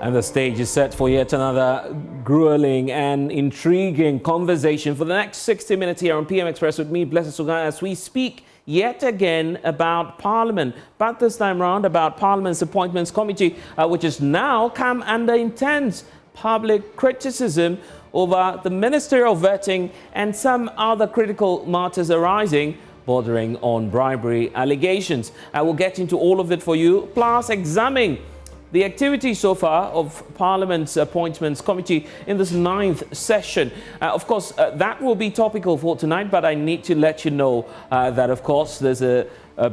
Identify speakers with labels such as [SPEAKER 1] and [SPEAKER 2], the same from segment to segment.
[SPEAKER 1] And the stage is set for yet another grueling and intriguing conversation for the next 60 minutes here on PM Express with me, Blessed Sugai, as we speak yet again about Parliament, but this time round about Parliament's Appointments Committee, which has now come under intense public criticism over the ministerial vetting and some other critical matters arising bordering on bribery allegations. I will get into all of it for you, plus examine the activity so far of Parliament's Appointments Committee in this 9th session. Of course, that will be topical for tonight, but I need to let you know that, of course, there's a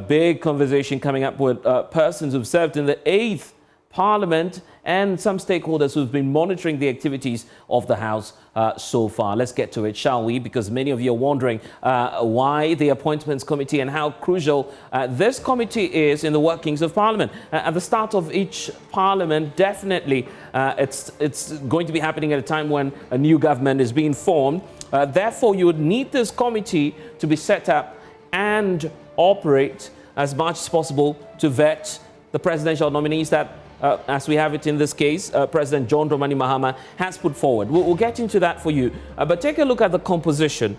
[SPEAKER 1] big conversation coming up with persons who've served in the 8th Parliament and some stakeholders who've been monitoring the activities of the House so far. Let's get to it, shall we? Because many of you are wondering why the Appointments Committee and how crucial this committee is in the workings of Parliament. At the start of each Parliament, definitely it's going to be happening at a time when a new government is being formed. Therefore, you would need this committee to be set up and operate as much as possible to vet the presidential nominees that as we have it in this case, President John Dramani Mahama has put forward. We'll get into that for you. But take a look at the composition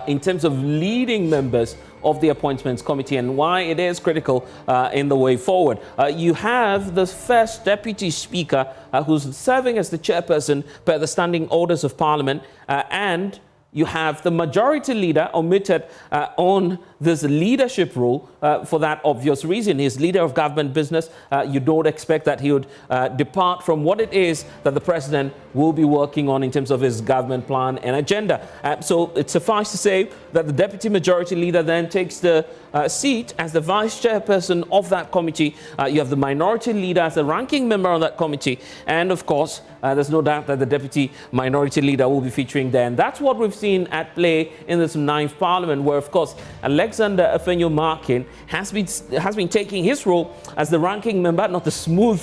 [SPEAKER 1] in terms of leading members of the Appointments Committee and why it is critical in the way forward. You have the first Deputy Speaker who's serving as the chairperson per the standing orders of Parliament, and you have the Majority Leader omitted on this leadership role for that obvious reason. He's leader of government business. You don't expect that he would depart from what it is that the President will be working on in terms of his government plan and agenda. So it suffices to say that the Deputy Majority Leader then takes the seat as the Vice Chairperson of that committee. You have the Minority Leader as the ranking member on that committee. And of course, there's no doubt that the Deputy Minority Leader will be featuring there. And that's what we've seen at play in this 9th Parliament, where, of course, Alexander Afenyo-Markin has been taking his role as the ranking member. Not a smooth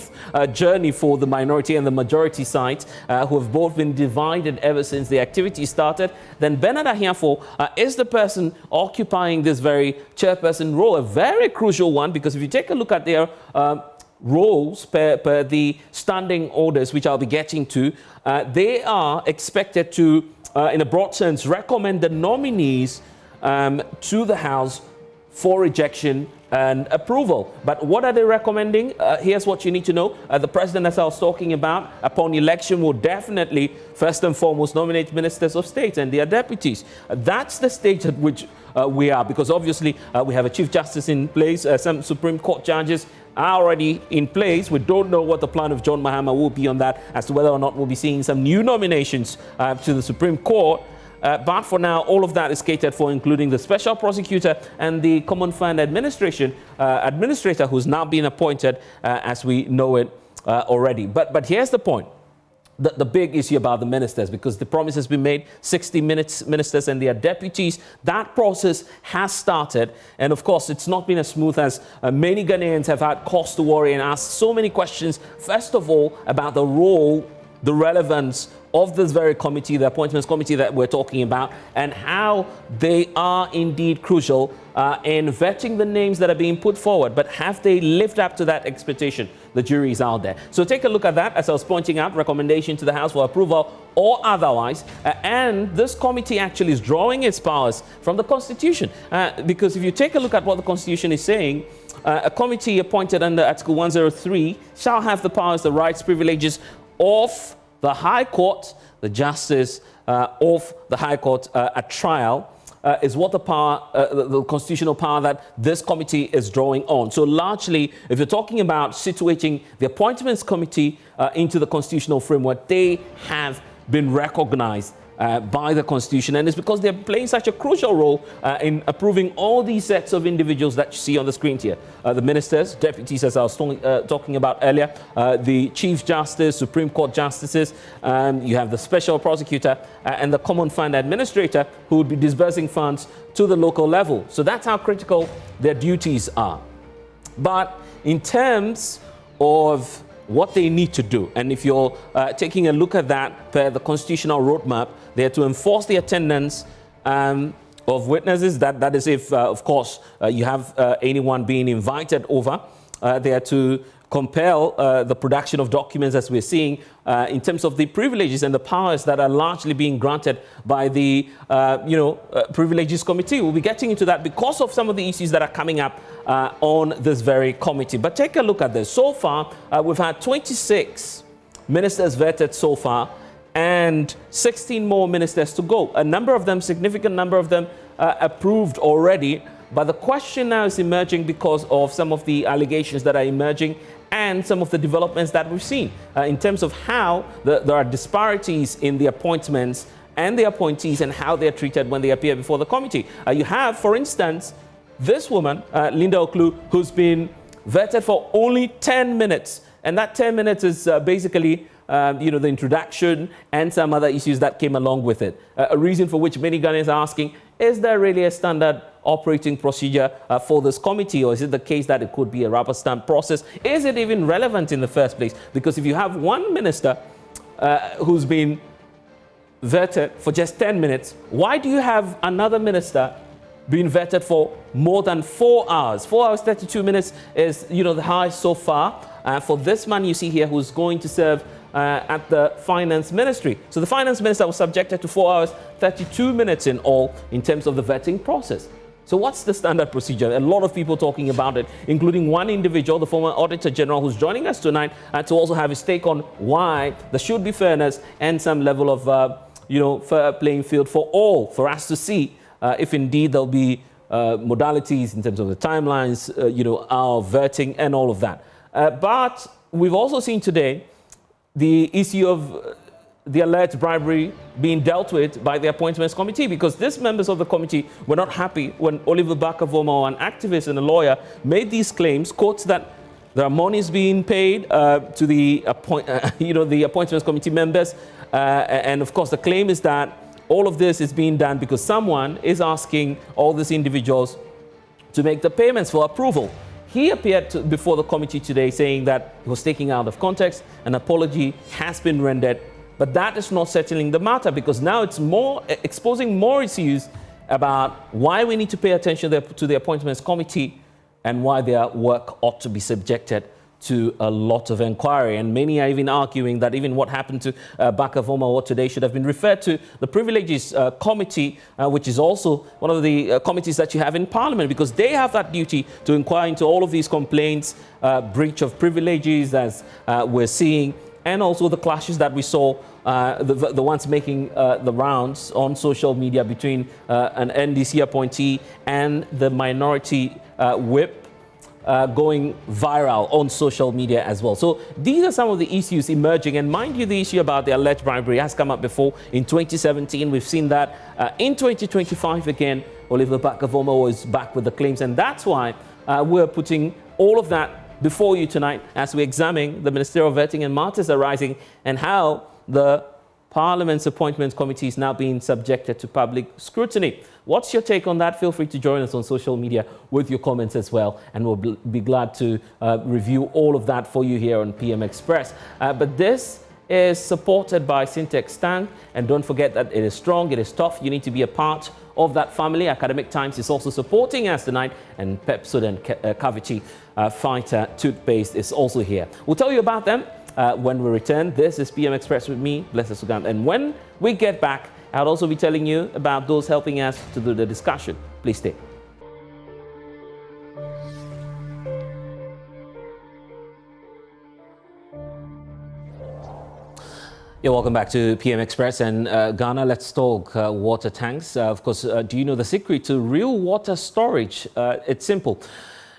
[SPEAKER 1] journey for the minority and the majority sides, who have both been divided ever since the activity started. Then Bernard Ahiafo is the person occupying this very chairperson role, a very crucial one, because if you take a look at their roles per the standing orders, which I'll be getting to, they are expected to, in a broad sense, recommend the nominees to the House for rejection and approval. But what are they recommending? Here's what you need to know. The President, as I was talking about, upon election will definitely, first and foremost, nominate ministers of state and their deputies. That's the stage at which we are, because obviously we have a Chief Justice in place, some Supreme Court judges are already in place. We don't know what the plan of John Mahama will be on that, as to whether or not we'll be seeing some new nominations to the Supreme Court. But for now, all of that is catered for, including the Special Prosecutor and the Common Fund Administrator, who's now been appointed as we know it already. But here's the point. The big issue about the ministers, because the promise has been made, 60 ministers and their deputies. That process has started. And of course, it's not been as smooth as many Ghanaians have had cause to worry and ask so many questions. First of all, about the role, the relevance of this very committee, the Appointments Committee that we're talking about, and how they are indeed crucial in vetting the names that are being put forward. But have they lived up to that expectation? The jury is out there. So take a look at that. As I was pointing out, recommendation to the House for approval or otherwise. And this committee actually is drawing its powers from the Constitution. Because if you take a look at what the Constitution is saying, a committee appointed under Article 103 shall have the powers, the rights, privileges of the High Court, the justice of the High Court at trial, is what the power, the constitutional power that this committee is drawing on. So largely, if you're talking about situating the Appointments Committee into the constitutional framework, they have been recognized by the Constitution, and it's because they're playing such a crucial role in approving all these sets of individuals that you see on the screen here. The ministers, deputies, as I was talking about earlier, the Chief Justice, Supreme Court Justices, you have the Special Prosecutor and the Common Fund Administrator, who would be disbursing funds to the local level. So that's how critical their duties are. But in terms of what they need to do, and if you're taking a look at that per the constitutional roadmap, they are to enforce the attendance of witnesses. That is if, of course, you have anyone being invited over. They are to compel the production of documents, as we're seeing, in terms of the privileges and the powers that are largely being granted by the, Privileges Committee. We'll be getting into that because of some of the issues that are coming up on this very committee. But take a look at this. So far, we've had 26 ministers vetted so far, and 16 more ministers to go. A number of them, significant number of them, approved already. But the question now is emerging because of some of the allegations that are emerging and some of the developments that we've seen in terms of how there are disparities in the appointments and the appointees and how they're treated when they appear before the committee. You have, for instance, this woman, Linda Oklu, who's been vetted for only 10 minutes. And that 10 minutes is basically the introduction and some other issues that came along with it. A reason for which many Ghanaians are asking, is there really a standard operating procedure for this committee, or is it the case that it could be a rubber stamp process? Is it even relevant in the first place? Because if you have one minister who's been vetted for just 10 minutes, why do you have another minister being vetted for more than 4 hours? 4 hours, 32 minutes is, the highest so far. For this man you see here, who's going to serve at the Finance Ministry. So the Finance Minister was subjected to 4 hours, 32 minutes in all in terms of the vetting process. So what's the standard procedure? A lot of people talking about it, including one individual, the former Auditor General, who's joining us tonight, to also have his take on why there should be fairness and some level of, fair playing field for all, for us to see if indeed there'll be modalities in terms of the timelines, our vetting and all of that. But we've also seen today the issue of the alleged bribery being dealt with by the Appointments Committee, because these members of the committee were not happy when Oliver Bakavomo, an activist and a lawyer, made these claims, quotes that there are monies being paid to the Appointments Committee members. And of course, the claim is that all of this is being done because someone is asking all these individuals to make the payments for approval. He appeared before the committee today saying that he was taken out of context. An apology has been rendered, but that is not settling the matter, because now it's more exposing more issues about why we need to pay attention to the Appointments Committee and why their work ought to be subjected to a lot of inquiry. And many are even arguing that even what happened to Bakavomo today should have been referred to the Privileges Committee, which is also one of the committees that you have in Parliament, because they have that duty to inquire into all of these complaints, breach of privileges, as we're seeing, and also the clashes that we saw, the ones making the rounds on social media between an NDC appointee and the minority whip, going viral on social media as well. So these are some of the issues emerging. And mind you, the issue about the alleged bribery has come up before. In 2017, we've seen that. In 2025 again, Oliver Bakavomo was back with the claims. And that's why we're putting all of that before you tonight as we examine the ministerial vetting and matters arising and how the Parliament's Appointments Committee is now being subjected to public scrutiny. What's your take on that? Feel free to join us on social media with your comments as well, and we'll be glad to review all of that for you here on PM Express. But this is supported by Syntex Tank, and don't forget that it is strong, it is tough. You need to be a part of that family. Academic Times is also supporting us tonight, and Pepsodent Cavity Fighter Toothpaste is also here. We'll tell you about them when we return. This is PM Express with me, Blessed Sugan. And when we get back, I'll also be telling you about those helping us to do the discussion. Please stay. You're welcome back to PM Express. And Ghana, let's talk water tanks. Of course, do you know the secret to real water storage? It's simple.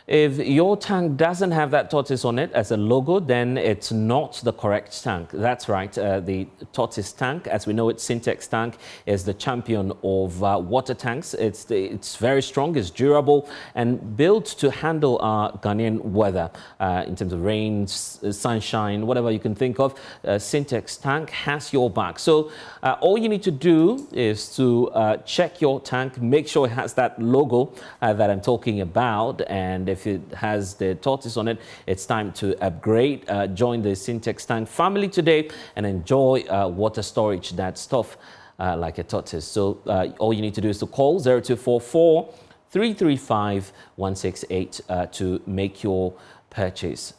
[SPEAKER 1] If your tank doesn't have that tortoise on it as a logo, then it's not the correct tank. That's right. The tortoise tank, as we know it, Syntex tank, is the champion of water tanks. It's very strong, it's durable, and built to handle our Ghanaian weather in terms of rain, sunshine, whatever you can think of. Syntex tank has your back. So all you need to do is to check your tank, make sure it has that logo that I'm talking about, and if it has the tortoise on it, it's time to upgrade. Join the Syntex tank family today and enjoy water storage that's tough like a tortoise. So all you need to do is to call 0244 335 168 to make your purchase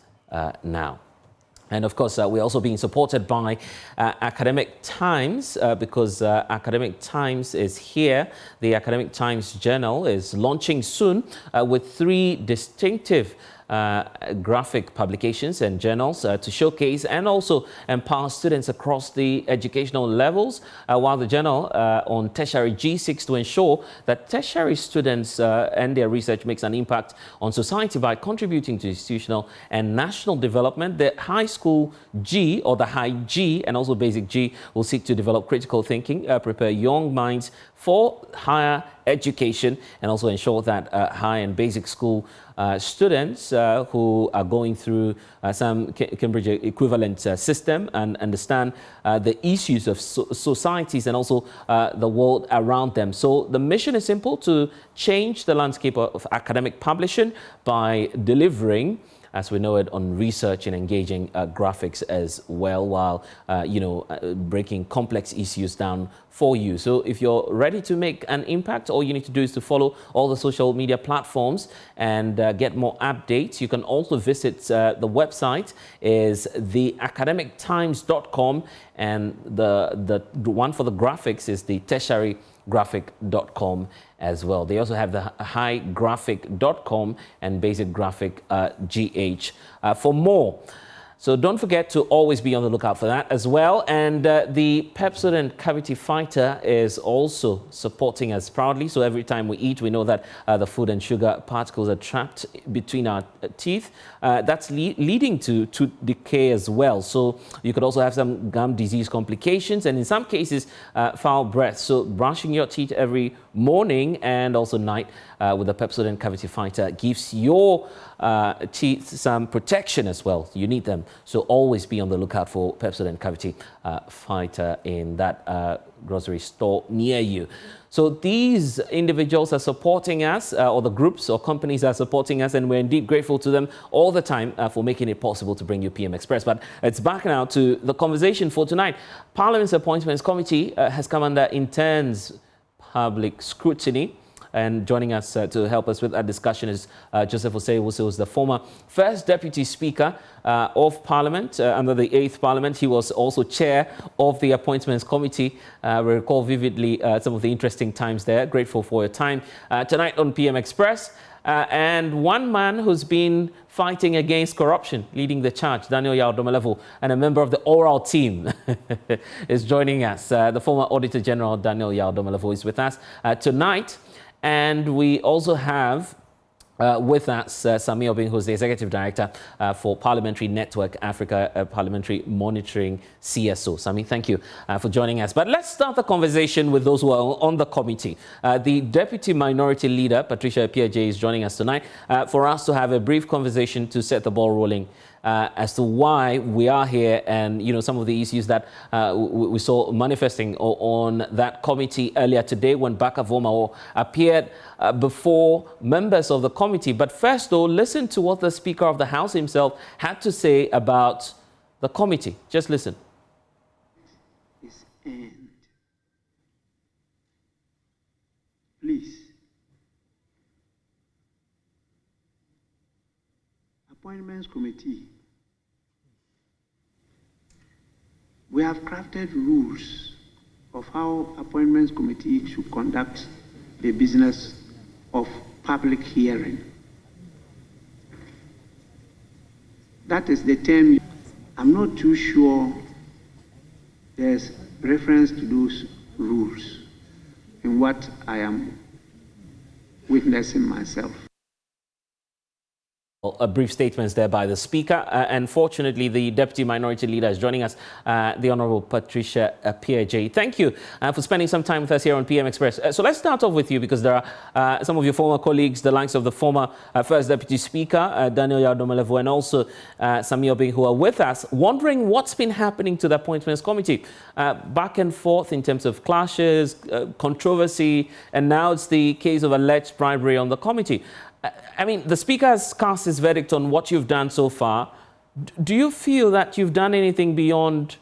[SPEAKER 1] now. And of course, we're also being supported by Academic Times because Academic Times is here. The Academic Times Journal is launching soon with 3 distinctive graphic publications and journals to showcase and also empower students across the educational levels, while the journal on tertiary G seeks to ensure that tertiary students and their research makes an impact on society by contributing to institutional and national development. The high school G, or the high G, and also basic G, will seek to develop critical thinking, prepare young minds for higher education, and also ensure that high and basic school students who are going through some Cambridge equivalent system and understand the issues of societies and also the world around them. So the mission is simple: to change the landscape of academic publishing by delivering, as we know it, on research and engaging graphics as well, while breaking complex issues down for you. So if you're ready to make an impact, all you need to do is to follow all the social media platforms and get more updates. You can also visit the website is theacademictimes.com, and the one for the graphics is the tertiarygraphic.com as well. They also have the highgraphic.com and basic graphic GH for more. So don't forget to always be on the lookout for that as well. And the Pepsodent Cavity Fighter is also supporting us proudly. So every time we eat, we know that the food and sugar particles are trapped between our teeth. That's leading to tooth decay as well. So you could also have some gum disease complications, and in some cases, foul breath. So brushing your teeth every morning and also night with the Pepsodent Cavity Fighter gives your teeth some protection as well. You need them. So always be on the lookout for Pepsodent Cavity Fighter in that grocery store near you. So these individuals are supporting us, or the groups or companies are supporting us, and we're indeed grateful to them all the time for making it possible to bring you PM Express. But it's back now to the conversation for tonight. Parliament's Appointments Committee has come under intense public scrutiny. And joining us to help us with that discussion is Joseph Osei-Wuse, who's the former First Deputy Speaker of Parliament under the 8th Parliament. He was also chair of the Appointments Committee. We recall vividly some of the interesting times there. Grateful for your time tonight on PM Express. And one man who's been fighting against corruption, leading the charge, Daniel Yao-Domelevo, and a member of the oral team is joining us. The former Auditor General, Daniel Yao-Domelevo, is with us tonight. And we also have with us Sami Obing, who's the Executive Director for Parliamentary Network Africa Parliamentary Monitoring CSO. Sami, thank you for joining us. But let's start the conversation with those who are on the committee. The Deputy Minority Leader, Patricia Epiaje, is joining us tonight for us to have a brief conversation to set the ball rolling as to why we are here, and some of the issues that we saw manifesting on that committee earlier today when Baka Vomao appeared before members of the committee. But first, though, listen to what the Speaker of the House himself had to say about the committee. Just listen.
[SPEAKER 2] Please. Appointments Committee. We have crafted rules of how Appointments Committee should conduct the business of public hearing. That is the term. I'm not too sure there's reference to those rules in what I am witnessing myself.
[SPEAKER 1] A brief statements there by the Speaker. Unfortunately, the Deputy Minority Leader is joining us, the Honourable Patricia Epiaje. Thank you for spending some time with us here on PM Express. So let's start off with you, because there are some of your former colleagues, the likes of the former First Deputy Speaker, Daniel Yao-Domelevo, and also Sami Obing, who are with us, wondering what's been happening to the Appointments Committee. Back and forth in terms of clashes, controversy, and now it's the case of alleged bribery on the committee. I mean, the Speaker has cast his verdict on what you've done so far. Do you feel that you've done anything beyond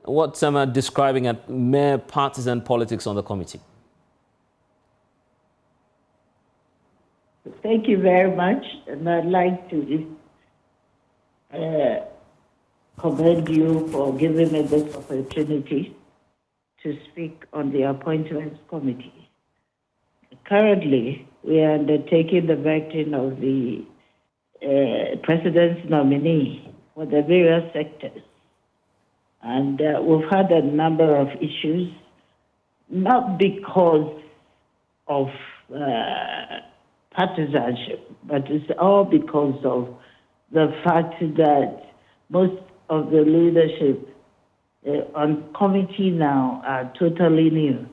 [SPEAKER 1] what some are describing as mere partisan politics on the committee?
[SPEAKER 3] Thank you very much. And I'd like to commend you for giving me this opportunity to speak on the Appointments Committee. Currently, we are undertaking the vetting of the President's nominee for the various sectors. And we've had a number of issues, not because of partisanship, but it's all because of the fact that most of the leadership on committee now are totally new.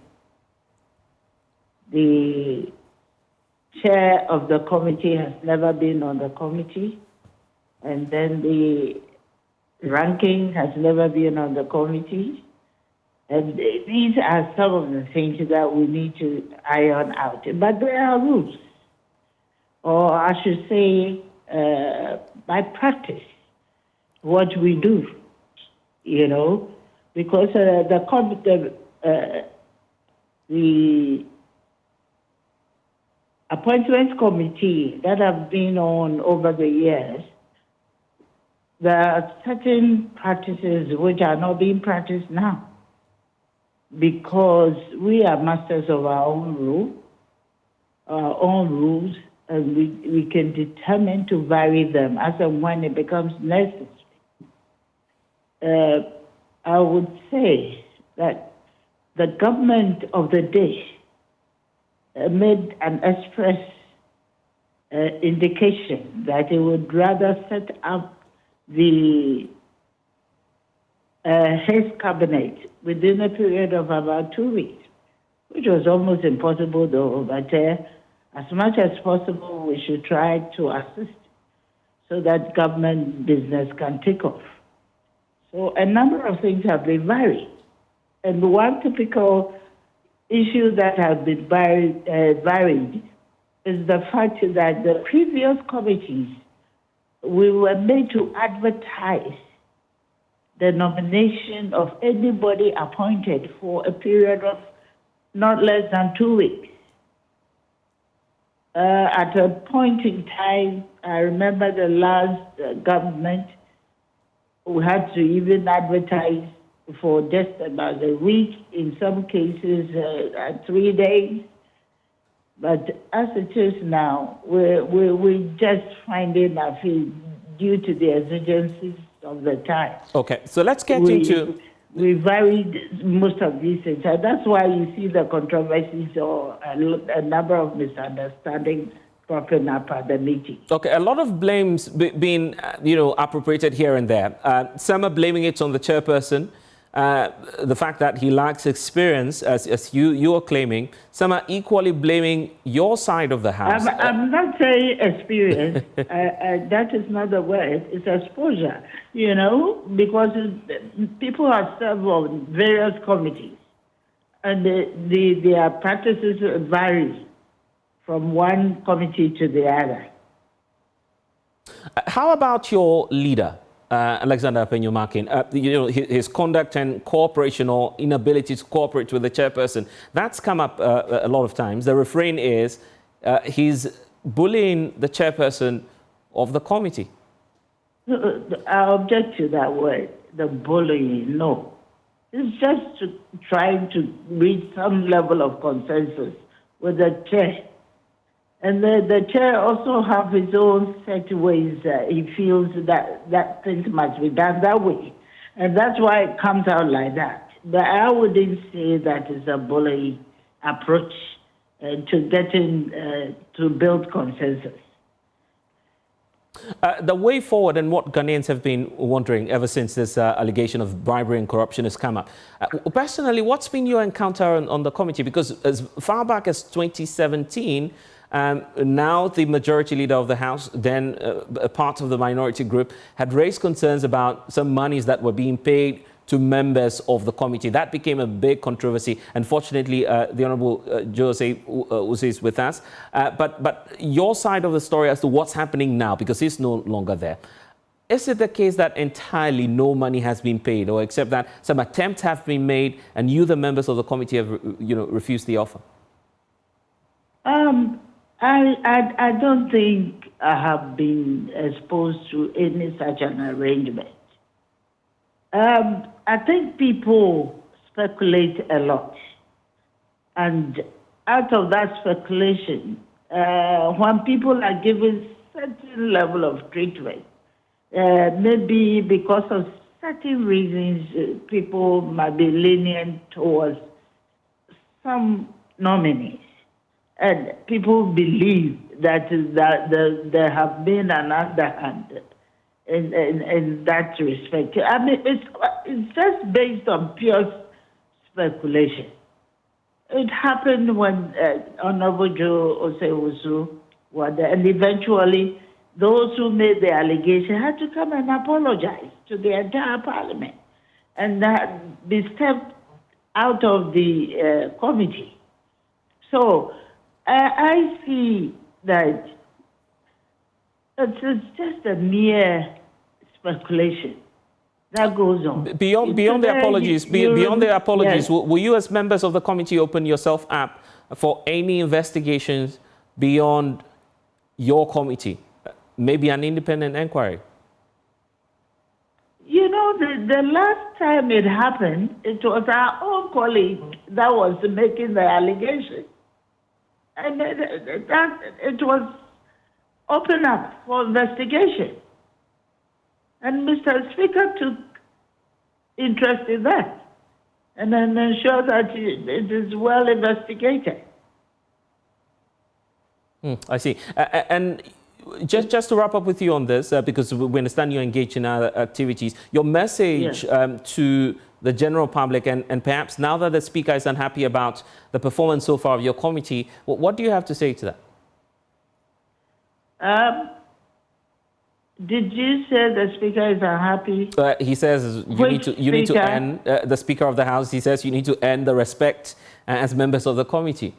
[SPEAKER 3] The chair of the committee has never been on the committee, and then the ranking has never been on the committee. And these are some of the things that we need to iron out. But there are rules, or I should say, by practice, what we do, because the Appointments Committee that have been on over the years, there are certain practices which are not being practiced now because we are masters of our own rules, and we can determine to vary them as and when it becomes necessary. I would say that the government of the day made an express indication that it would rather set up the his cabinet within a period of about 2 weeks, which was almost impossible though, but as much as possible we should try to assist so that government business can take off. So a number of things have been varied. And one typical issue that has been varied is the fact that the previous committees, we were made to advertise the nomination of anybody appointed for a period of not less than 2 weeks. At a point in time, I remember the last government, we had to even advertise for just about a week, in some cases 3 days. But as it is now, we're just finding our feet due to the exigencies of the time.
[SPEAKER 1] Okay, so let's get into...
[SPEAKER 3] We varied most of these things, and that's why you see the controversies or a number of misunderstandings cropping up at the meeting.
[SPEAKER 1] Okay, a lot of blames being, appropriated here and there. Some are blaming it on the chairperson, the fact that he lacks experience, as you are claiming. Some are equally blaming your side of the house.
[SPEAKER 3] I'm not saying experience. That is not the word. It's exposure, because people are served on various committees, and their practices vary from one committee to the other.
[SPEAKER 1] How about your leader, Alexander Penyumakin? His conduct and cooperation or inability to cooperate with the chairperson, that's come up a lot of times. The refrain is he's bullying the chairperson of the committee.
[SPEAKER 3] I object to that word, the bullying. No. It's just trying to reach some level of consensus with the chair. And the chair also have his own set ways. He feels that things must be done that way. And that's why it comes out like that. But I wouldn't say that is a bullying approach to getting to build consensus.
[SPEAKER 1] The way forward and what Ghanaians have been wondering ever since this allegation of bribery and corruption has come up. Personally, what's been your encounter on the committee? Because as far back as 2017, now the majority leader of the House, then a part of the minority group, had raised concerns about some monies that were being paid to members of the committee. That became a big controversy. Unfortunately, the Honourable Jose Uzi is with us. But your side of the story as to what's happening now, because he's no longer there. Is it the case that entirely no money has been paid, or except that some attempts have been made and you, the members of the committee, have refused the offer?
[SPEAKER 3] I don't think I have been exposed to any such an arrangement. I think people speculate a lot. And out of that speculation, when people are given certain level of treatment, maybe because of certain reasons, people might be lenient towards some nominees. And people believe that there have been an underhand in that respect. I mean, it's just based on pure speculation. It happened when Honorable Joe Osewusu was there, and eventually those who made the allegation had to come and apologize to the entire parliament and be stepped out of the committee. So I see that it's just a mere speculation that goes on.
[SPEAKER 1] Beyond the apologies, yes. Will you as members of the committee open yourself up for any investigations beyond your committee? Maybe an independent inquiry?
[SPEAKER 3] You know, the last time it happened, it was our own colleague that was making the allegation. And it was open up for investigation. And Mr. Speaker took interest in that and then ensured that it is well investigated.
[SPEAKER 1] I see. And just to wrap up with you on this, because we understand you're engaged in other activities, your message to the general public, and perhaps now that the Speaker is unhappy about the performance so far of your committee, what do you have to say to that?
[SPEAKER 3] Did you say the Speaker is unhappy?
[SPEAKER 1] He says you need to end, the Speaker of the House, he says you need to end the respect as members of the committee.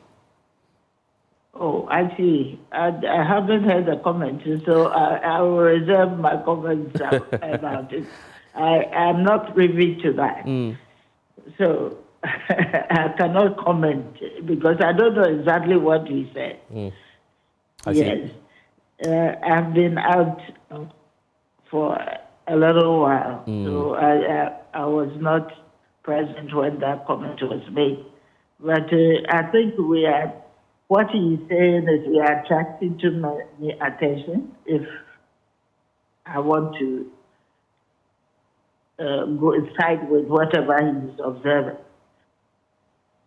[SPEAKER 3] Oh, I see. I haven't heard the comments, so I will reserve my comments about it. I'm not privy to that. So I cannot comment because I don't know exactly what he said. Yes. I've been out for a little while, so I was not present when that comment was made. But I think what he's saying is we are attracting too many attention if I want to go inside with whatever he's observing.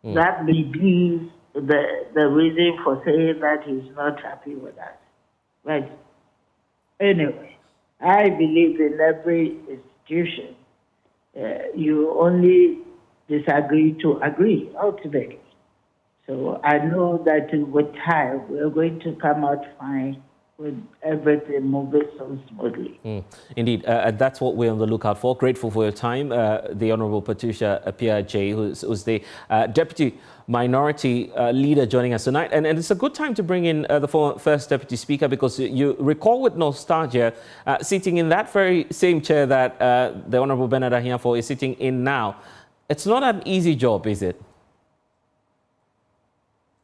[SPEAKER 3] That may be the reason for saying that he's not happy with us. But anyway, I believe in every institution, you only disagree to agree, ultimately. So I know that with time, we're going to come out fine with everything moving so smoothly.
[SPEAKER 1] Indeed, that's what we're on the lookout for. Grateful for your time. The Honourable Patricia Appiah-Jay, who's the Deputy Minority Leader, joining us tonight. And it's a good time to bring in the former First Deputy Speaker, because you recall with nostalgia sitting in that very same chair that the Honourable Bernard Ahiafo is sitting in now. It's not an easy job, is it?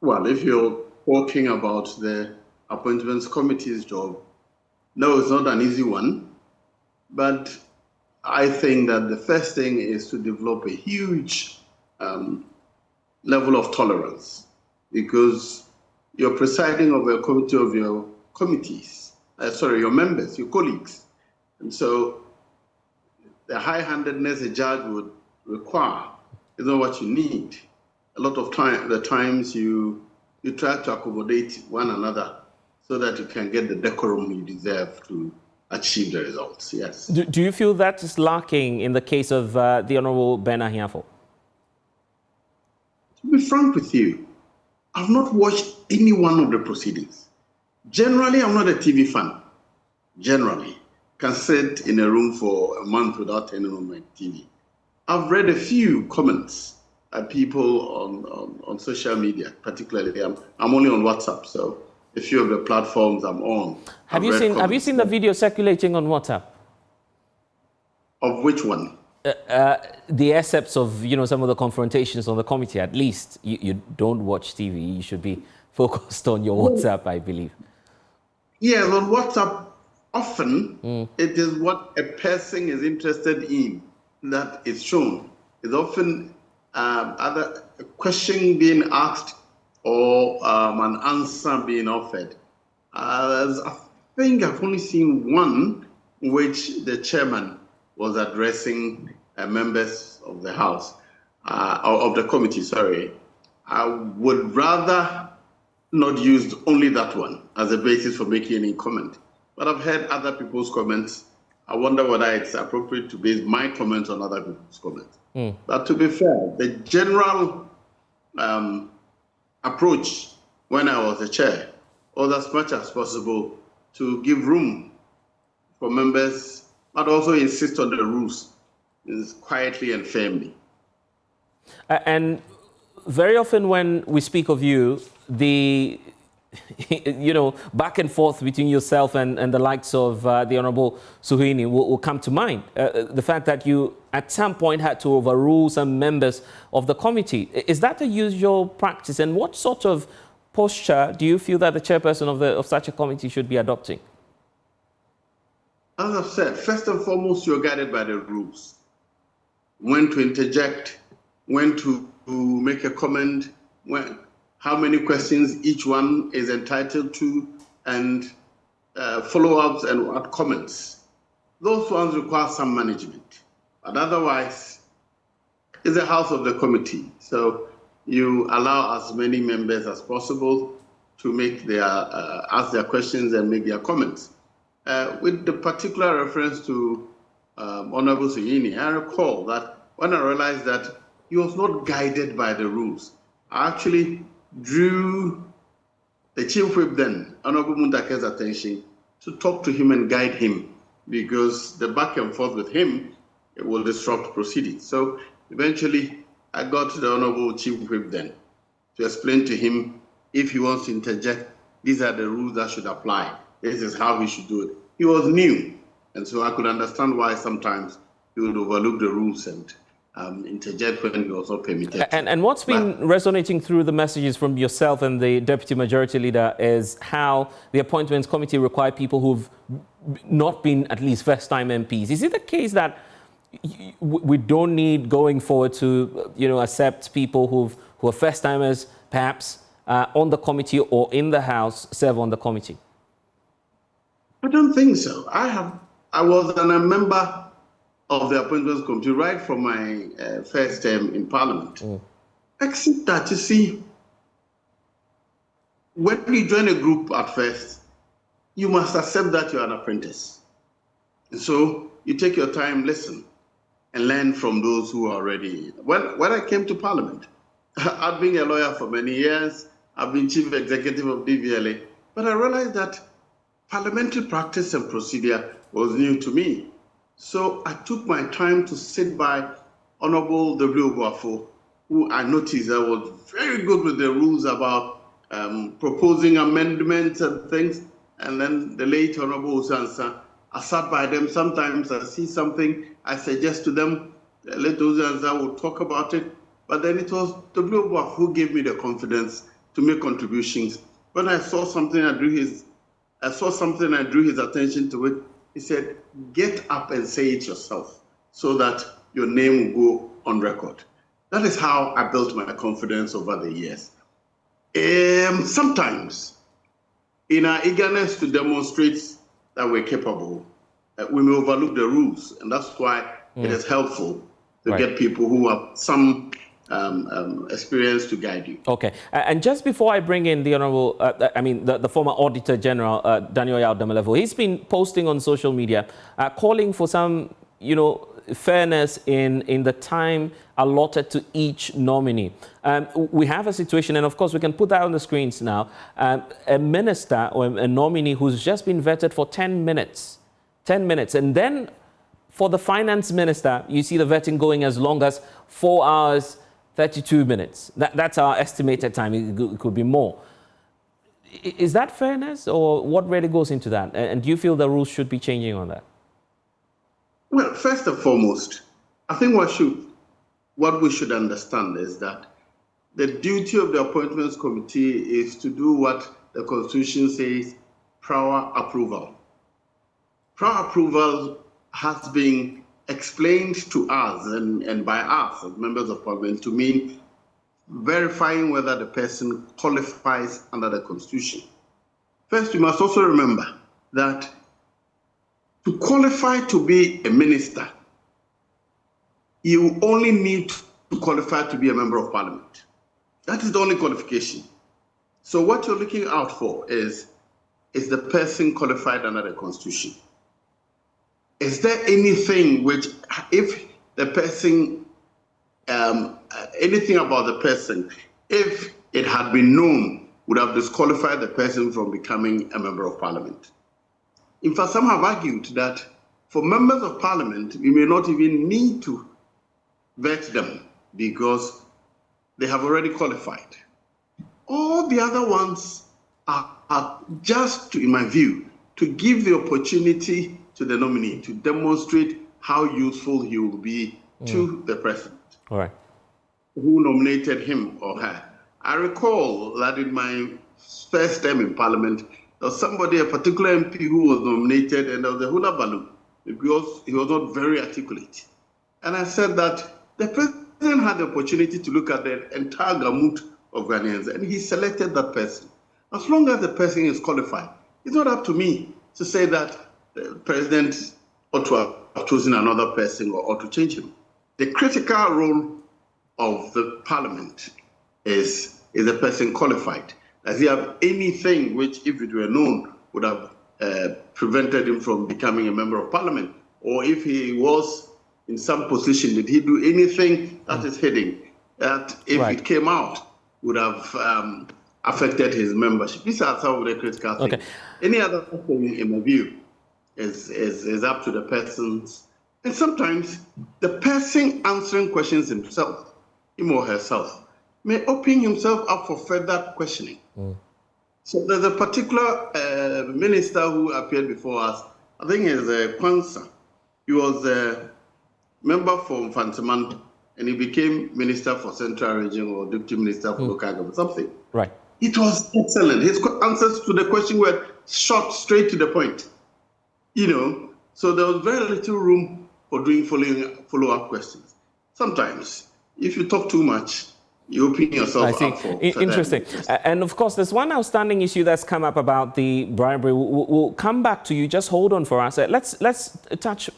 [SPEAKER 4] Well, if you're talking about the Appointments Committee's job, no, it's not an easy one. But I think that the first thing is to develop a huge level of tolerance, because you're presiding over a committee of your committees, your members, your colleagues. And so the high-handedness a judge would require is not what you need. A lot of times you try to accommodate one another so that you can get the decorum you deserve to achieve the results, yes.
[SPEAKER 1] Do you feel that is lacking in the case of the Honourable Ben Ahiafo?
[SPEAKER 4] To be frank with you, I've not watched any one of the proceedings. Generally, I'm not a TV fan. Generally, can sit in a room for a month without turning on my TV. I've read a few comments people on social media, particularly. I'm only on WhatsApp, so a few of the platforms I'm on.
[SPEAKER 1] Have you seen the video circulating on WhatsApp?
[SPEAKER 4] Of which one?
[SPEAKER 1] The excerpts of some of the confrontations on the committee. At least you don't watch TV. You should be focused on your WhatsApp, I believe.
[SPEAKER 4] Yeah, on WhatsApp, often it is what a person is interested in that is shown. It's often either a question being asked or an answer being offered. I think I've only seen one in which the chairman was addressing members of the House, of the committee, sorry. I would rather not use only that one as a basis for making any comment. But I've heard other people's comments. I wonder whether it's appropriate to base my comments on other people's comments. But to be fair, the general approach when I was the chair was as much as possible to give room for members, but also insist on the rules quietly and firmly.
[SPEAKER 1] And very often when we speak of you, the back and forth between yourself and the likes of the Honorable Suhuyini will come to mind. The fact that you at some point had to overrule some members of the committee. Is that a usual practice? And what sort of posture do you feel that the chairperson of such a committee should be adopting?
[SPEAKER 4] As I've said, first and foremost, you're guided by the rules. When to interject, when to make a comment, how many questions each one is entitled to, and follow-ups and what comments. Those ones require some management. But otherwise, it's the house of the committee. So you allow as many members as possible to make ask their questions and make their comments. With the particular reference to Honorable Suhuyini, I recall that when I realized that he was not guided by the rules, I actually drew the chief whip then, Honorable Muntake's attention to talk to him and guide him, because the back and forth with him, it will disrupt proceedings. So eventually, I got the Honorable Chief Whip then to explain to him, if he wants to interject, these are the rules that should apply. This is how he should do it. He was new, and so I could understand why sometimes he would overlook the rules and interject when he was not permitted.
[SPEAKER 1] And what's been resonating through the messages from yourself and the Deputy Majority Leader is how the Appointments Committee require people who've not been at least first-time MPs. Is it the case that we don't need going forward to accept people who are first-timers, perhaps on the committee or in the House, serve on the committee?
[SPEAKER 4] I don't think so. I was a member of the Appointments Committee right from my first term in Parliament. Except that, you see, when you join a group at first, you must accept that you're an apprentice. And so you take your time, listen, and learn from those who are already. When I came to Parliament, I've been a lawyer for many years. I've been chief executive of DVLA, but I realized that parliamentary practice and procedure was new to me. So I took my time to sit by Honorable W. Boafo, who I noticed that was very good with the rules about proposing amendments and things. And then the late Honorable Usansa, I sat by them. Sometimes I see something, I suggest to them, the late Usansa will talk about it. But then it was W. Boafo who gave me the confidence to make contributions. When I saw something, I drew his attention to it. He said, get up and say it yourself so that your name will go on record. That is how I built my confidence over the years. Sometimes, in our eagerness to demonstrate that we're capable, we may overlook the rules. And that's why it is helpful to get people who have some experience to guide you.
[SPEAKER 1] Okay. And just before I bring in the Honorable, the former Auditor General, Daniel Yaw-Damelevo, he's been posting on social media, calling for some, fairness in the time allotted to each nominee. We have a situation, and of course we can put that on the screens now, a minister or a nominee who's just been vetted for 10 minutes. 10 minutes. And then for the finance minister, you see the vetting going as long as 4 hours, 32 minutes. That's our estimated time. It could be more. Is that fairness, or what really goes into that? And do you feel the rules should be changing on that?
[SPEAKER 4] Well, first and foremost, I think what we should understand is that the duty of the Appointments Committee is to do what the Constitution says, prior approval. Prior approval has been explained to us and by us as members of Parliament to mean verifying whether the person qualifies under the Constitution. First, you must also remember that to qualify to be a minister, you only need to qualify to be a member of Parliament. That is the only qualification. So what you're looking out for is the person qualified under the Constitution. Is there anything which, if the person, anything about the person, if it had been known, would have disqualified the person from becoming a member of Parliament? In fact, some have argued that for members of Parliament, we may not even need to vet them because they have already qualified. All the other ones are just, in my view, to give the opportunity to the nominee to demonstrate how useful he will be to the president.
[SPEAKER 1] All right.
[SPEAKER 4] Who nominated him or her. I recall that in my first term in Parliament, there was somebody, a particular MP who was nominated, and there was a hula balloon because he was not very articulate. And I said that the president had the opportunity to look at the entire gamut of Ghanaians, and he selected that person. As long as the person is qualified, it's not up to me to say that the president ought to have chosen another person or ought to change him. The critical role of the Parliament is a person qualified. Does he have anything which, if it were known, would have prevented him from becoming a member of Parliament? Or if he was in some position, did he do anything that is hidden that, if it came out, would have affected his membership? These are some of the critical things.
[SPEAKER 1] Okay.
[SPEAKER 4] Any other thing, in my view, is up to the persons. And sometimes the person answering questions himself, him or herself, may open himself up for further questioning. So there's a particular minister who appeared before us, I think it's Kwanzaa. He was a member from Fantaman, and he became Minister for Central Region or Deputy Minister for Local Government, something.
[SPEAKER 1] Right.
[SPEAKER 4] It was excellent. His answers to the question were short, straight to the point. You know, so there was very little room for doing follow-up questions. Sometimes, if you talk too much, you open yourself up for
[SPEAKER 1] interesting. And of course, there's one outstanding issue that's come up about the bribery. We'll come back to you. Just hold on for us. Let's touch,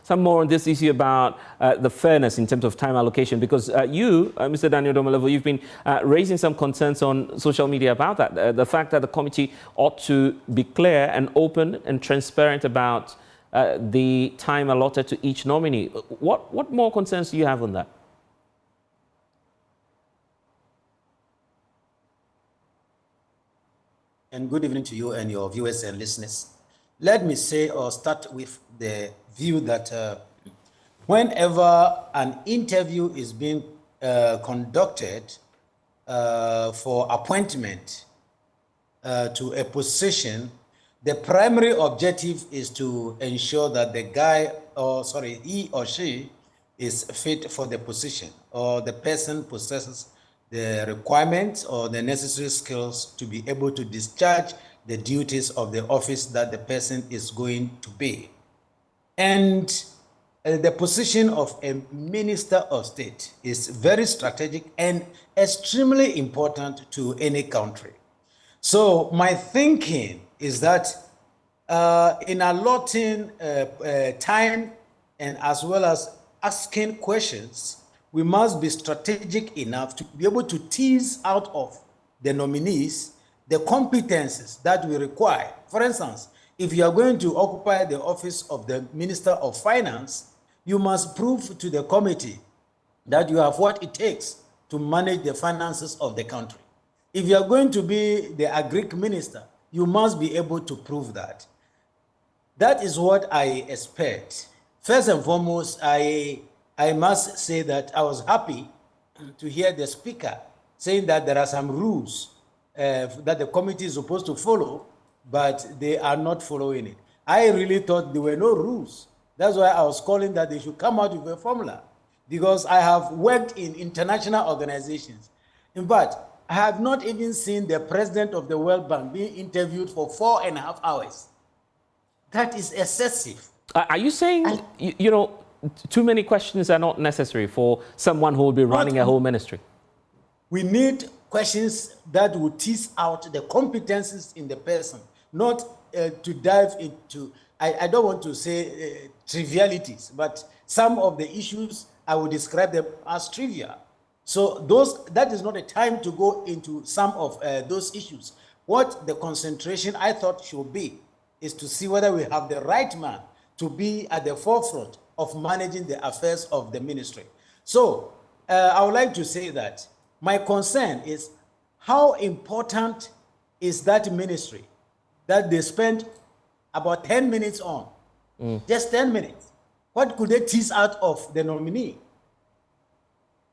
[SPEAKER 1] some more on this issue about the fairness in terms of time allocation, because you, Mr. Daniel Domelevo, you've been raising some concerns on social media about that. The fact that the committee ought to be clear and open and transparent about the time allotted to each nominee. What more concerns do you have on that?
[SPEAKER 5] And good evening to you and your viewers and listeners. Let me say or start with the view that whenever an interview is being conducted for appointment to a position, the primary objective is to ensure that the guy, he or she is fit for the position, or the person possesses the requirements or the necessary skills to be able to discharge the duties of the office that the person is going to be. And the position of a minister of state is very strategic and extremely important to any country. So my thinking is that in allotting time and as well as asking questions, we must be strategic enough to be able to tease out of the nominees the competences that we require. For instance, if you are going to occupy the office of the Minister of Finance, you must prove to the committee that you have what it takes to manage the finances of the country. If you are going to be the Agric Minister, you must be able to prove that. That is what I expect. First and foremost, I must say that I was happy to hear the speaker saying that there are some rules that the committee is supposed to follow, but they are not following it. I really thought there were no rules. That's why I was calling that they should come out with a formula, because I have worked in international organizations. In fact, I have not even seen the president of the World Bank being interviewed for 4.5 hours. That is excessive.
[SPEAKER 1] Are you saying, you know, too many questions are not necessary for someone who will be running a whole ministry?
[SPEAKER 5] We need questions that will tease out the competencies in the person, not to dive into, I don't want to say trivialities, but some of the issues, I would describe them as trivial. So that is not a time to go into some of those issues. What the concentration I thought should be is to see whether we have the right man to be at the forefront of managing the affairs of the ministry. So I would like to say that my concern is how important is that ministry that they spent about 10 minutes on, just 10 minutes. What could they tease out of the nominee?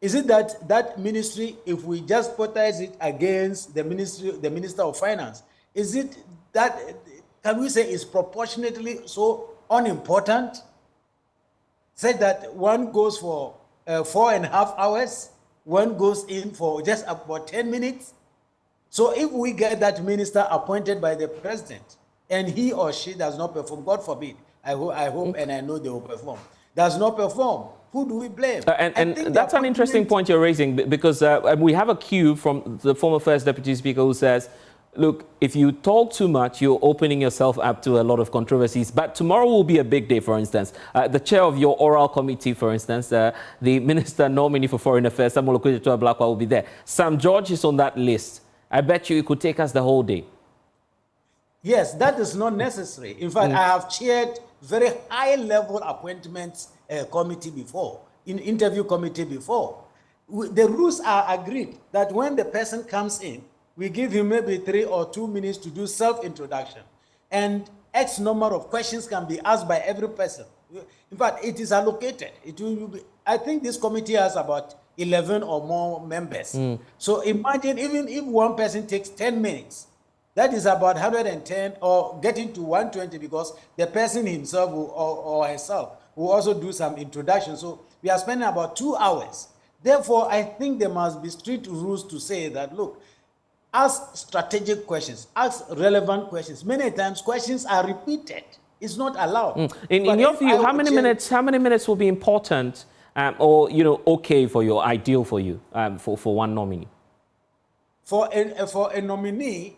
[SPEAKER 5] Is it that that ministry, if we just portray it against the Minister of Finance, is it that, can we say, is proportionately so unimportant? Say that one goes for 4.5 hours, one goes in for just about 10 minutes. So if we get that minister appointed by the president and he or she does not perform, God forbid, I hope and I know they will perform, does not perform, who do we blame?
[SPEAKER 1] And that's an interesting point you're raising, because we have a cue from the former First Deputy Speaker who says, look, if you talk too much, you're opening yourself up to a lot of controversies. But tomorrow will be a big day, for instance. The chair of your oral committee, for instance, the Minister nominee for Foreign Affairs, Samuel Okudzeto Ablakwa, will be there. Sam George is on that list. I bet you it could take us the whole day.
[SPEAKER 5] Yes, that is not necessary. In fact, I have chaired very high-level appointments committee before, in interview committee before. The rules are agreed that when the person comes in, we give him maybe 3 or 2 minutes to do self-introduction. And X number of questions can be asked by every person. In fact, it is allocated. It will be, I think this committee has about 11 or more members. So imagine even if one person takes 10 minutes, that is about 110 or getting to 120, because the person himself or herself will also do some introduction. So we are spending about 2 hours. Therefore, I think there must be strict rules to say that, look, ask strategic questions, ask relevant questions. Many times questions are repeated. It's not allowed.
[SPEAKER 1] In your view, how many minutes will be important or, you know, okay for you, ideal for you, for one nominee?
[SPEAKER 5] For a nominee,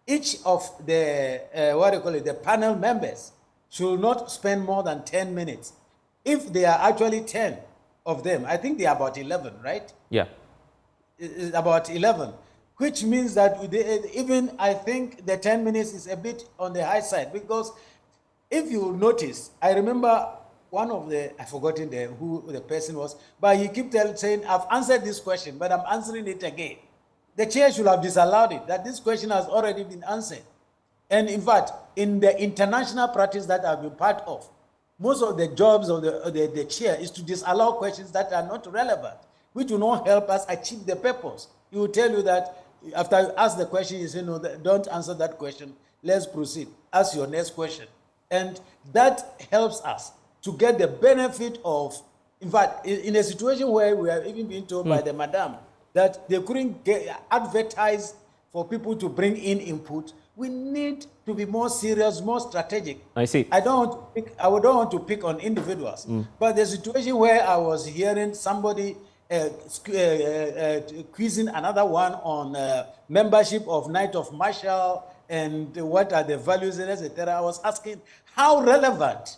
[SPEAKER 5] each of the, the panel members should not spend more than 10 minutes. If there are actually 10 of them, I think they are about 11, right?
[SPEAKER 1] Yeah.
[SPEAKER 5] It's about 11, which means that even I think the 10 minutes is a bit on the high side, because if you notice, I remember one of the, I've forgotten who the person was, but he kept saying, I've answered this question, but I'm answering it again. The chair should have disallowed it, that this question has already been answered. And in fact, in the international practice that I've been part of, most of the jobs of the chair is to disallow questions that are not relevant, which will not help us achieve the purpose. He will tell you that after you ask the question, you say, no, don't answer that question. Let's proceed. Ask your next question. And that helps us to get the benefit of, in fact, in a situation where we have even been told by the madam that they couldn't advertise for people to bring in input, we need to be more serious, more strategic.
[SPEAKER 1] I see.
[SPEAKER 5] I don't want to pick on individuals, but the situation where I was hearing somebody quizzing another one on membership of Knight of Marshall and what are the values, etc. I was asking, how relevant,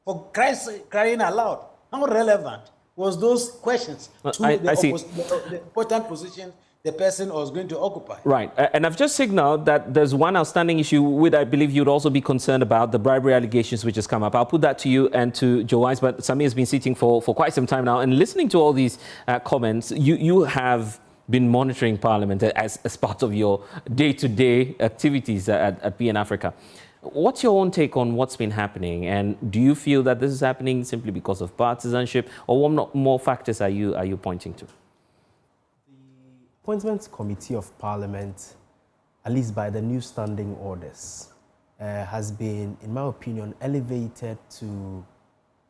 [SPEAKER 5] for Christ crying aloud, how relevant was those questions to the important position the person was going to occupy?
[SPEAKER 1] Right. And I've just signaled that there's one outstanding issue which I believe you'd also be concerned about, the bribery allegations which has come up. I'll put that to you and to Joe Wise, but Samir has been sitting for quite some time now. And listening to all these comments, you have been monitoring Parliament as part of your day-to-day activities at PN Africa. What's your own take on what's been happening? And do you feel that this is happening simply because of partisanship, or what more factors are you pointing to?
[SPEAKER 6] The Appointments Committee of Parliament, at least by the new standing orders, has been, in my opinion, elevated to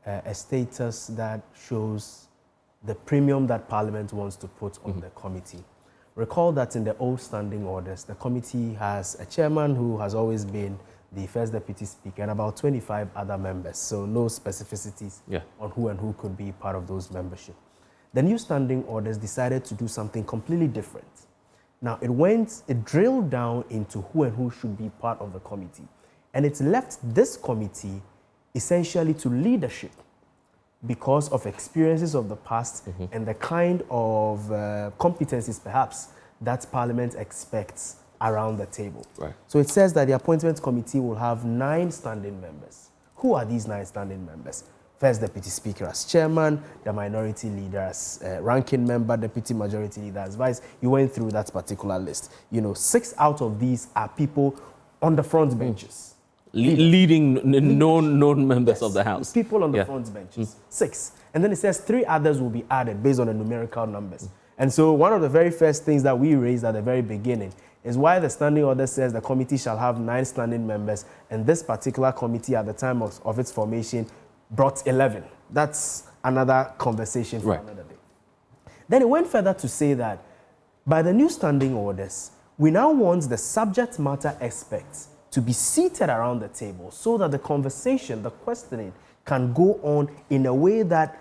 [SPEAKER 6] a status that shows the premium that Parliament wants to put on the committee. Recall that in the old standing orders, the committee has a chairman who has always been the first deputy speaker and about 25 other members. So no specificities on who and who could be part of those membership. The new standing orders decided to do something completely different. Now it drilled down into who and who should be part of the committee. And it left this committee essentially to leadership because of experiences of the past and the kind of competencies perhaps that Parliament expects around the table. Right. So it says that the appointments committee will have 9 standing members. Who are these 9 standing members? First deputy speaker as chairman, the minority leader as ranking member, deputy majority leader as vice. You went through that particular list. 6 out of these are people on the front benches.
[SPEAKER 1] Leading known members of the House.
[SPEAKER 6] People on the front benches. 6. And then it says 3 others will be added based on the numerical numbers. And so one of the very first things that we raised at the very beginning is why the standing order says the committee shall have 9 standing members, and this particular committee at the time of its formation brought 11. That's another conversation for another day. Then it went further to say that by the new standing orders, we now want the subject matter experts to be seated around the table so that the conversation, the questioning, can go on in a way that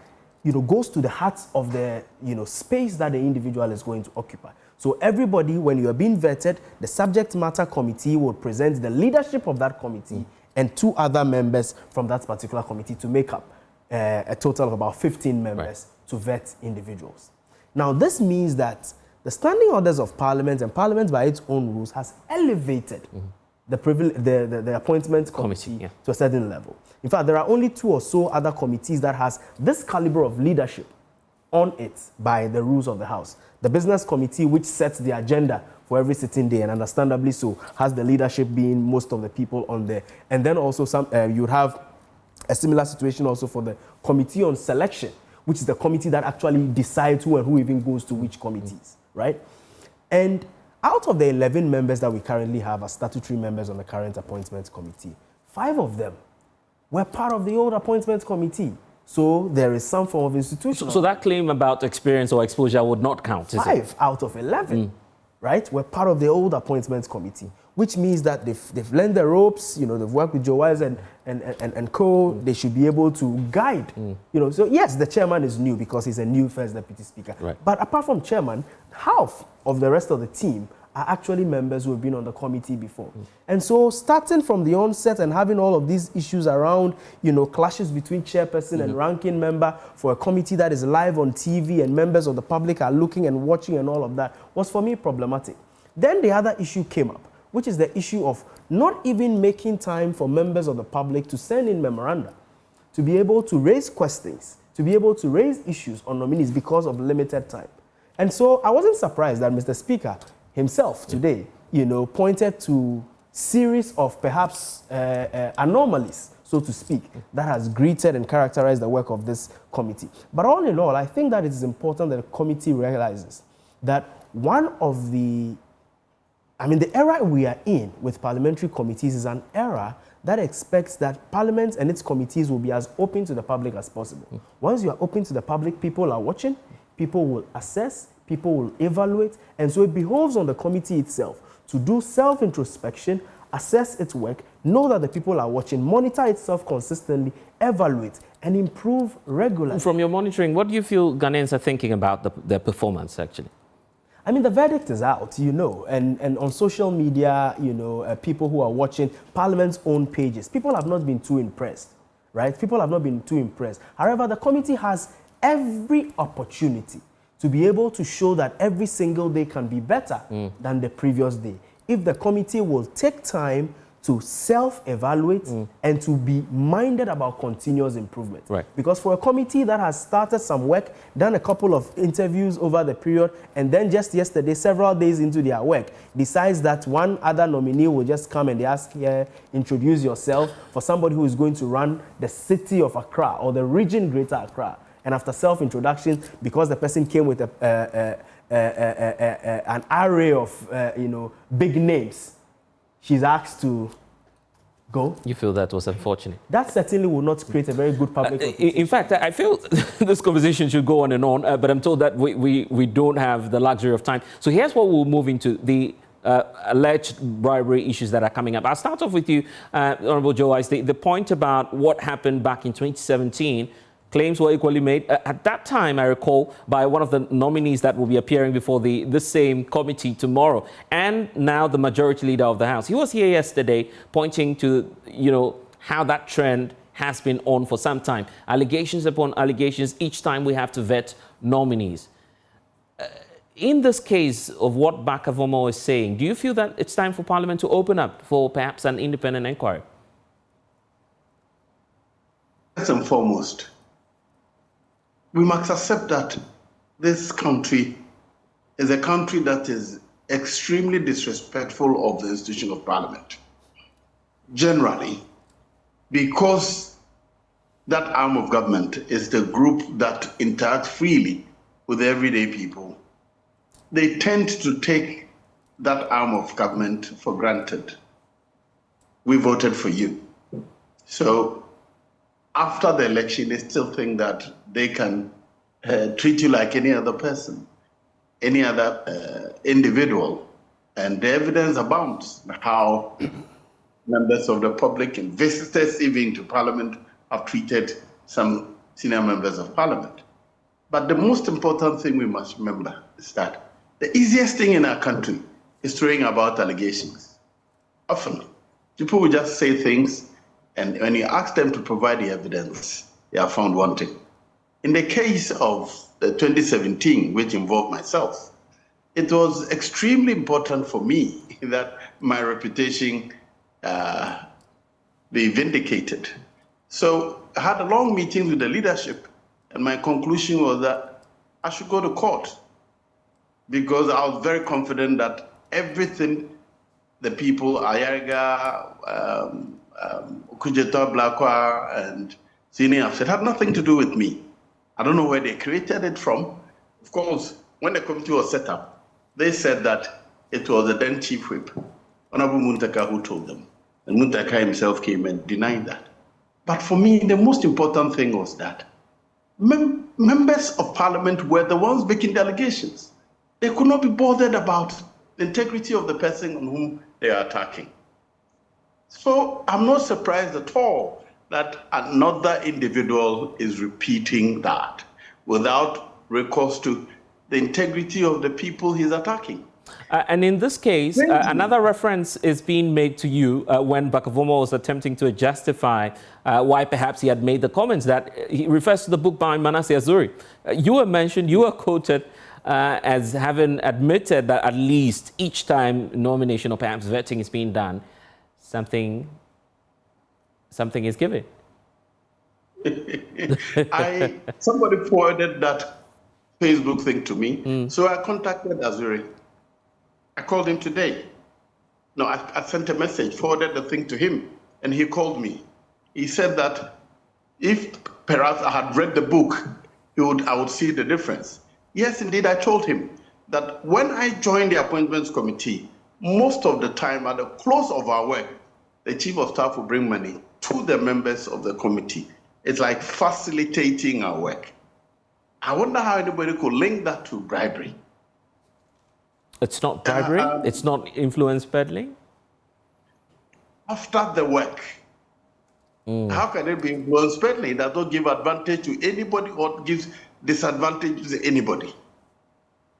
[SPEAKER 6] goes to the heart of the space that the individual is going to occupy. So everybody, when you are being vetted, the subject matter committee will present the leadership of that committee and 2 other members from that particular committee to make up a total of about 15 members to vet individuals. Now, this means that the standing orders of Parliament and Parliament by its own rules has elevated the appointment committee to a certain level. In fact, there are only 2 or so other committees that has this caliber of leadership on it by the rules of the House. The Business Committee, which sets the agenda for every sitting day, and understandably so, has the leadership being most of the people on there. And then also you have a similar situation also for the Committee on Selection, which is the committee that actually decides who and who even goes to which committees, right? And out of the 11 members that we currently have as statutory members on the current Appointments Committee, 5 of them were part of the old Appointments Committee. So there is some form of institution.
[SPEAKER 1] So that claim about experience or exposure would not count, is it?
[SPEAKER 6] 5 out of 11, right, were part of the old Appointments Committee, which means that they've learned the ropes, they've worked with Joe Wise and co. They should be able to guide, So yes, the chairman is new because he's a new first deputy speaker. Right. But apart from chairman, half of the rest of the team are actually members who have been on the committee before. And so starting from the onset and having all of these issues around, clashes between chairperson and ranking member for a committee that is live on TV and members of the public are looking and watching and all of that was for me problematic. Then the other issue came up, which is the issue of not even making time for members of the public to send in memoranda, to be able to raise questions, to be able to raise issues on nominees because of limited time. And so I wasn't surprised that Mr. Speaker himself today, pointed to series of perhaps anomalies, so to speak, that has greeted and characterized the work of this committee. But all in all, I think that it is important that the committee realizes that the era we are in with parliamentary committees is an era that expects that Parliament and its committees will be as open to the public as possible. Once you are open to the public, people are watching, people will assess, people will evaluate, and so it behoves on the committee itself to do self-introspection, assess its work, know that the people are watching, monitor itself consistently, evaluate, and improve regularly.
[SPEAKER 1] From your monitoring, what do you feel Ghanaians are thinking about their performance, actually?
[SPEAKER 6] The verdict is out, and on social media, people who are watching Parliament's own pages, people have not been too impressed, right? People have not been too impressed. However, the committee has every opportunity to be able to show that every single day can be better than the previous day. If the committee will take time to self-evaluate and to be minded about continuous improvement. Right. Because for a committee that has started some work, done a couple of interviews over the period, and then just yesterday, several days into their work, decides that one other nominee will just come and they ask, introduce yourself for somebody who is going to run the city of Accra or the region Greater Accra. And after self-introduction, because the person came with an array of big names, she's asked to Go.
[SPEAKER 1] You feel that was unfortunate?
[SPEAKER 6] That certainly will not create a very good public
[SPEAKER 1] in fact, I feel this conversation should go on and on, but I'm told that we don't have the luxury of time. So here's what we'll move into, the alleged bribery issues that are coming up. I'll start off with you, Honorable Joe Wise. The point about what happened back in 2017, claims were equally made. At that time, I recall, by one of the nominees that will be appearing before the same committee tomorrow, and now the majority leader of the House. He was here yesterday pointing to, how that trend has been on for some time. Allegations upon allegations, each time we have to vet nominees. In this case of what Bakavomo is saying, do you feel that it's time for Parliament to open up for perhaps an independent inquiry?
[SPEAKER 4] First and foremost, we must accept that this country is a country that is extremely disrespectful of the institution of Parliament. Generally, because that arm of government is the group that interacts freely with everyday people, they tend to take that arm of government for granted. We voted for you. So after the election, they still think that they can treat you like any other person, any other individual. And the evidence abounds how members of the public and visitors even to Parliament have treated some senior members of Parliament. But the most important thing we must remember is that the easiest thing in our country is throwing about allegations. Often, people will just say things, and when you ask them to provide the evidence, they are found wanting. In the case of the 2017, which involved myself, it was extremely important for me that my reputation be vindicated. So I had a long meeting with the leadership, and my conclusion was that I should go to court because I was very confident that everything the people, Ayariga, Kujeta Blakwa, and Sini have said had nothing to do with me. I don't know where they created it from. Of course, when the committee was set up, they said that it was the then chief whip, Honorable Muntaka, who told them. And Muntaka himself came and denied that. But for me, the most important thing was that members of Parliament were the ones making the allegations. They could not be bothered about the integrity of the person on whom they are attacking. So I'm not surprised at all that another individual is repeating that without recourse to the integrity of the people he's attacking.
[SPEAKER 1] And in this case, another reference is being made to you when Bakavomo was attempting to justify why perhaps he had made the comments that he refers to the book by Manasseh Azuri. You were mentioned, you were quoted as having admitted that at least each time nomination or perhaps vetting is being done, something is given.
[SPEAKER 4] Somebody forwarded that Facebook thing to me, so I contacted Azuri. I called him today. No, I sent a message, forwarded the thing to him, and he called me. He said that if perhaps I had read the book, I would see the difference. Yes, indeed, I told him that when I joined the appointments committee, most of the time at the close of our work, the chief of staff will bring money to the members of the committee. It's like facilitating our work. I wonder how anybody could link that to bribery.
[SPEAKER 1] It's not bribery? It's not influence peddling?
[SPEAKER 4] After the work, how can it be influence peddling? It does not give advantage to anybody or gives disadvantage to anybody.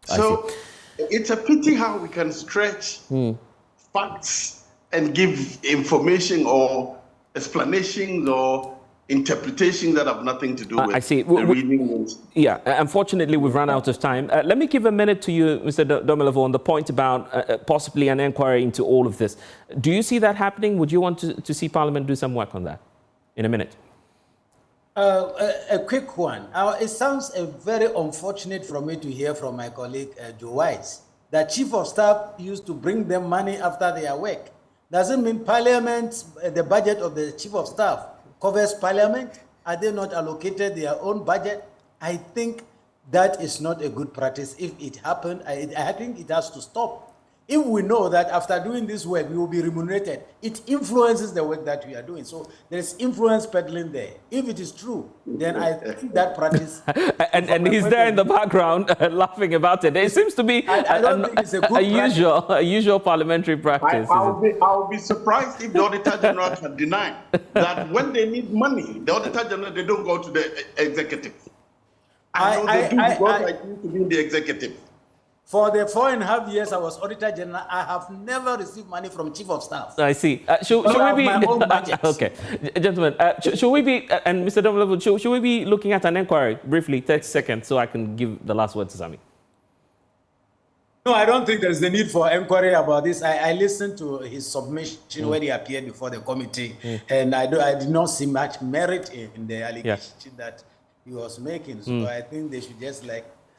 [SPEAKER 4] So it's a pity how we can stretch facts and give information or explanations or interpretations that have nothing to do with
[SPEAKER 1] I see.
[SPEAKER 4] the reading.
[SPEAKER 1] Yeah, unfortunately, we've run out of time. Let me give a minute to you, Mr. Domelevo, on the point about possibly an inquiry into all of this. Do you see that happening? Would you want to see Parliament do some work on that? In a minute.
[SPEAKER 5] A quick one. It sounds very unfortunate for me to hear from my colleague Joe Wise that Chief of Staff used to bring them money after their work. Doesn't mean Parliament, the budget of the Chief of Staff covers Parliament. Are they not allocated their own budget? I think that is not a good practice. If it happened, I think it has to stop. If we know that after doing this work, we will be remunerated, it influences the work that we are doing. So there's influence peddling there. If it is true, then I think that practice...
[SPEAKER 1] and he's there in the background laughing about it. It seems to be
[SPEAKER 5] I don't think it's a good
[SPEAKER 1] a usual parliamentary practice.
[SPEAKER 4] I'll be surprised if the Auditor General can deny that when they need money, the Auditor General, they don't go to the executive. I know they do because I used to be in the executive.
[SPEAKER 5] For the 4.5 years I was Auditor General, I have never received money from Chief of Staff.
[SPEAKER 1] I see. Should we be...
[SPEAKER 5] my own budget.
[SPEAKER 1] Okay. Gentlemen, should we be... and Mr. Domelevo, should we be looking at an inquiry briefly, 30 seconds, so I can give the last word to Sami?
[SPEAKER 5] No, I don't think there's the need for inquiry about this. I listened to his submission when he appeared before the committee, and I did not see much merit in the allegation that he was making. So I think they should just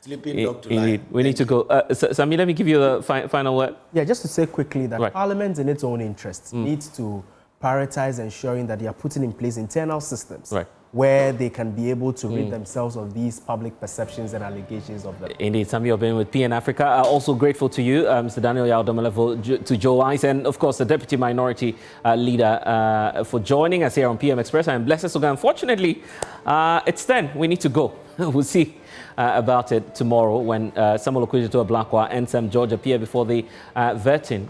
[SPEAKER 5] sleeping dog to lie.
[SPEAKER 1] Indeed. We need to go. Sami, let me give you the final word.
[SPEAKER 6] Yeah, just to say quickly that Parliament, in its own interests, needs to prioritize ensuring that they are putting in place internal systems where they can be able to rid themselves of these public perceptions and allegations of them.
[SPEAKER 1] Indeed, Sami, you've been with PN Africa. Also grateful to you, Mr. Daniel Yao Domelevo, to Joe Wise, and of course the Deputy Minority Leader for joining us here on PM Express. I'm Blessed Soga. Unfortunately, it's 10. We need to go. We'll see about it tomorrow when Samuel Okudzeto Ablakwa and Sam George appear before the vetting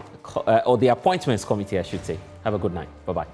[SPEAKER 1] or the appointments committee, I should say. Have a good night. Bye-bye.